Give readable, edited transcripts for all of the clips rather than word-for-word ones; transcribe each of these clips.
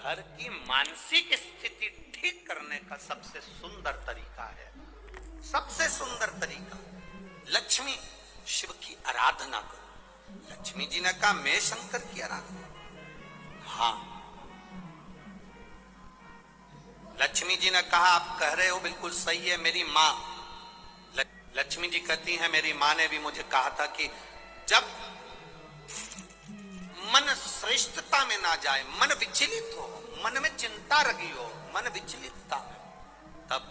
घर की मानसिक स्थिति ठीक करने का सबसे सुंदर तरीका है, सबसे सुंदर तरीका। लक्ष्मी शिव की आराधना करो। लक्ष्मी जी ने कहा मैं शंकर की आराधना, हाँ। लक्ष्मी जी ने कहा आप कह रहे हो बिल्कुल सही है। मेरी माँ लक्ष्मी जी कहती हैं मेरी माँ ने भी मुझे कहा था कि जब मन श्रेष्ठता में ना जाए, मन विचलित हो, मन में चिंता लगी हो, मन विचलितता में, तब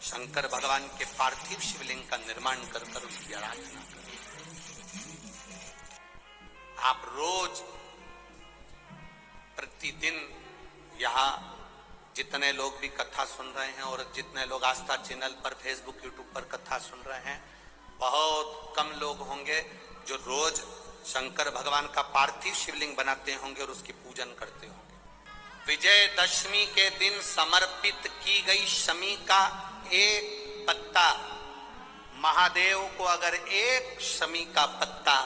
शंकर भगवान के पार्थिव शिवलिंग का निर्माण कर कर उसकी आराधना करें। आप रोज प्रतिदिन यहाँ जितने लोग भी कथा सुन रहे हैं और जितने लोग आस्था चैनल पर, फेसबुक, यूट्यूब पर कथा सुन रहे हैं, बहुत कम लोग होंगे जो रोज शंकर भगवान का पार्थिव शिवलिंग बनाते होंगे और उसकी पूजन करते होंगे। विजयदशमी के दिन समर्पित की गई शमी का एक पत्ता, महादेव को अगर एक शमी का पत्ता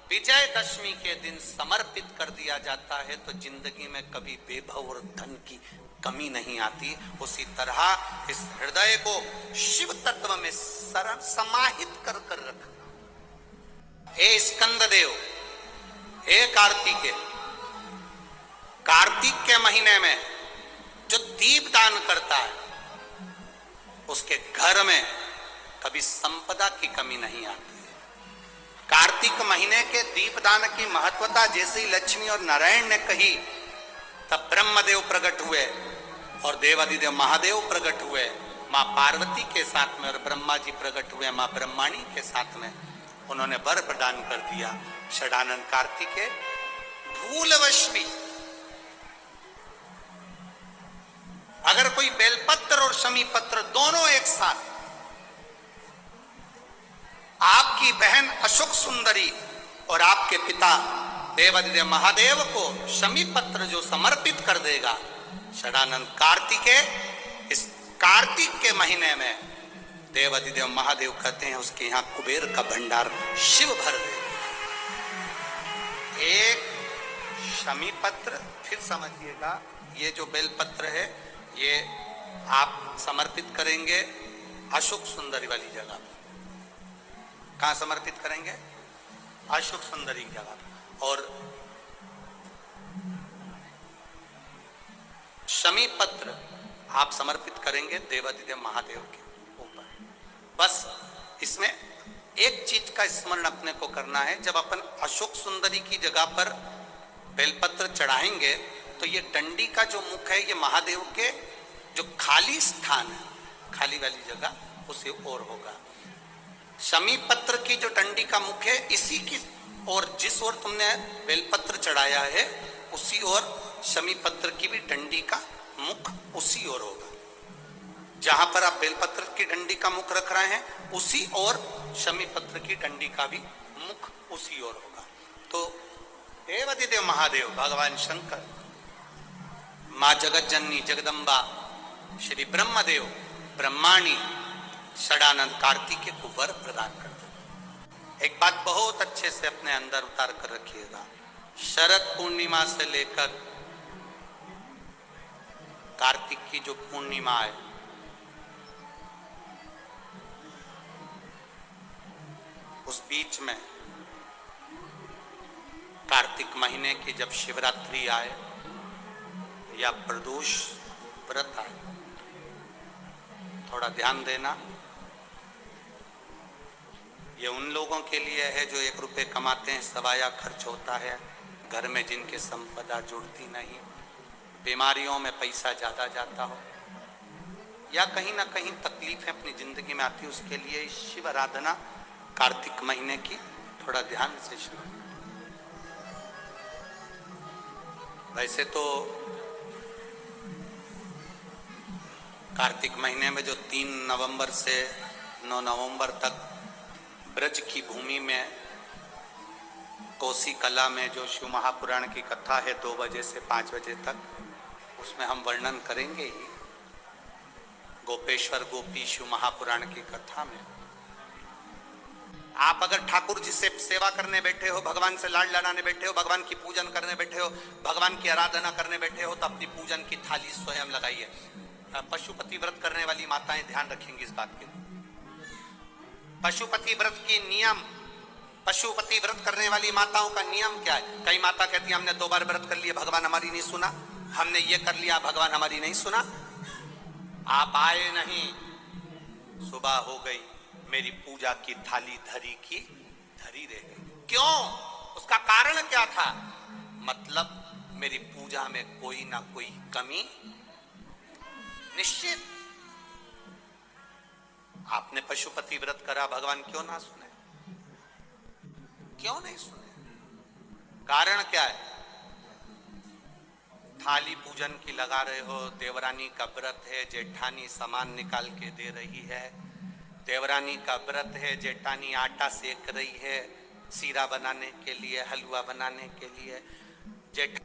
विजयदशमी के दिन समर्पित कर दिया जाता है तो जिंदगी में कभी वैभव और धन की कमी नहीं आती। उसी तरह इस हृदय को शिव तत्व में समाहित कर कर रखना। हे स्कंद देव, हे कार्तिकेय, कार्तिक के महीने में जो दीप दान करता है उसके घर में कभी संपदा की कमी नहीं आती। कार्तिक महीने के दीपदान की महत्वता जैसे ही लक्ष्मी और नारायण ने कही तब ब्रह्मदेव प्रकट हुए और देवादिदेव महादेव प्रकट हुए, मां पार्वती के साथ में, और ब्रह्मा जी प्रकट हुए मां ब्रह्माणी के साथ में। उन्होंने वर प्रदान कर दिया। षडानन कार्तिकेय भूलवश भी अगर कोई बेलपत्र और शमी पत्र दोनों एक साथ आपकी बहन अशोक सुंदरी और आपके पिता देवादिदेव महादेव को शमी पत्र जो समर्पित कर देगा, षडानंद कार्तिकेय इस कार्तिक के महीने में देवादिदेव महादेव कहते हैं उसके यहाँ कुबेर का भंडार शिव भर देगा। एक शमी पत्र, फिर समझिएगा ये जो बेलपत्र है ये आप समर्पित करेंगे अशोक सुंदरी वाली जगह पर। कहां समर्पित करेंगे? अशोक सुंदरी जगह पर। और शमी पत्र आप समर्पित करेंगे देवादिदेव महादेव के ऊपर। बस इसमें एक चीज का स्मरण अपने को करना है, जब अपन अशोक सुंदरी की जगह पर बेलपत्र चढ़ाएंगे तो ये डंडी का जो मुख है ये महादेव के जो खाली स्थान है, खाली वाली जगह उसे ओर होगा। शमी पत्र की जो डंडी का मुख है इसी की और जिस ओर तुमने बेलपत्र चढ़ाया है उसी ओर शमी पत्र की भी डंडी का मुख उसी ओर होगा। जहां पर आप बेलपत्र की डंडी का मुख रख रहे हैं उसी ओर शमी पत्र की डंडी का भी मुख उसी ओर होगा। तो देवादिदेव महादेव भगवान शंकर, मां जगत जननी जगदम्बा, श्री ब्रह्मदेव, ब्रह्माणी, षडानंद कार्तिकेय को वर प्रदान करते। एक बात बहुत अच्छे से अपने अंदर उतार कर रखिएगा, शरद पूर्णिमा से लेकर कार्तिक की जो पूर्णिमा है उस बीच में कार्तिक महीने की जब शिवरात्रि आए या प्रदोष व्रत आए, थोड़ा ध्यान देना। ये उन लोगों के लिए है जो 1 रुपये कमाते हैं, सवाया खर्च होता है, घर में जिनके संपदा जुड़ती नहीं, बीमारियों में पैसा ज़्यादा जाता हो या कहीं ना कहीं तकलीफें अपनी जिंदगी में आती है, उसके लिए शिव आराधना कार्तिक महीने की थोड़ा ध्यान से सुनो। वैसे तो कार्तिक महीने में जो 3 नवंबर से 9 नवंबर तक ब्रज की भूमि में कोसी कला में जो शिव महापुराण की कथा है 2 बजे से 5 बजे तक, उसमें हम वर्णन करेंगे ही। गोपेश्वर गोपी शिव महापुराण की कथा में आप अगर ठाकुर जी से सेवा करने बैठे हो, भगवान से लाड लड़ाने बैठे हो, भगवान की पूजन करने बैठे हो, भगवान की आराधना करने बैठे हो, तो अपनी पूजन की थाली स्वयं लगाइए। पशुपति व्रत करने वाली माताएं ध्यान रखेंगी इस बात के। पशुपति व्रत की नियम, पशुपति व्रत करने वाली माताओं का नियम क्या है? कई माता कहती है हमने 2 बार व्रत कर लिया, भगवान हमारी नहीं सुना, हमने ये कर लिया, भगवान हमारी नहीं सुना। आप आए नहीं, सुबह हो गई, मेरी पूजा की थाली धरी की धरी रह गई। क्यों? उसका कारण क्या था? मतलब मेरी पूजा में कोई ना कोई कमी निश्चित। आपने पशुपति व्रत करा, भगवान क्यों ना सुने? क्यों नहीं सुने? कारण क्या है? थाली पूजन की लगा रहे हो, देवरानी का व्रत है, जेठानी सामान निकाल के दे रही है, देवरानी का व्रत है, जेठानी आटा सेक रही है सीरा बनाने के लिए, हलवा बनाने के लिए, जेठ